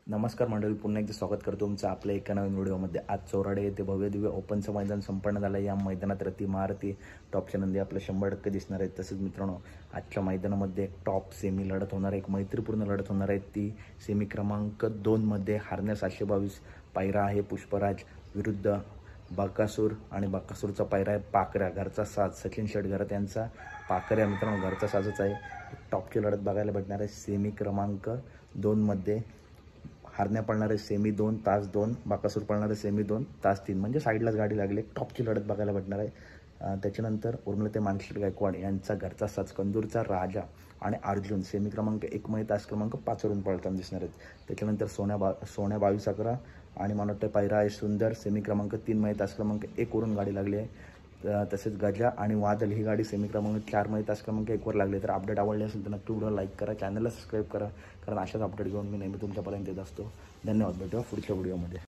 नमस्कार मंडळी, पुन्हा एकदा स्वागत करतो तुमचं आपल्या एका नवीन व्हिडिओमध्ये। आज चोराडे येथे भव्य दिव्य ओपनचं मैदान संपन्न झालं। या मैदानात रती महारथी टॉपच्या नंदी आपल्या 100% दिसणार आहेत। तसेच मित्रांनो, आजच्या मैदानामध्ये एक टॉप सेमी लढत होणार आहे, एक मैत्रीपूर्ण लढत होणार आहे। ती सेमी क्रमांक 2 मध्ये हारण्या 722 पायरा आहे पुष्पराज विरुद्ध बकासूर, आणि बकासूरचा पायरा आहे पाकऱ्या। घरचा साज सचिन शेटघरात यांचा पाकऱ्या मित्रांनो घरचा साजच आहे। टॉपची लढत बघायला भेटणार आहे। सेमी क्रमांक 2 मध्ये हारण्या पळणारे सेमी 2 तास 2, बकासूर पळणारे सेमी 2 तास 3, म्हणजे साईडलाच गाडी लागली। टॉपची लढत बघायला भेटणार आहे। त्याच्यानंतर उर्मिला ते मानशेट गायकवाड यांचा घरचा साज कंदूरचा राजा आणि अर्जुन सेमी क्रमांक 1 मध्ये तास क्रमांक 5 वरून पळताना दिसणार आहेत। त्याच्यानंतर सोन्या 2211 आणि मला वाटतं पायरा आहे सुंदर सेमी क्रमांक 3 मध्ये तास क्रमांक 1 वरून गाडी लागली आहे। तसेच गजा आणि वादल ही गाडी सेमी क्रमांक 4 मध्ये तास क्रमांक 1 वर लागली। तर अपडेट आवडले असेल तर नक्की व्हिडिओ लाईक करा, चॅनलला सबस्क्राईब करा, कारण अशाच अपडेट घेऊन मी नेहमी तुमच्यापर्यंत येत असतो। धन्यवाद, भेटूया पुढच्या व्हिडिओमध्ये।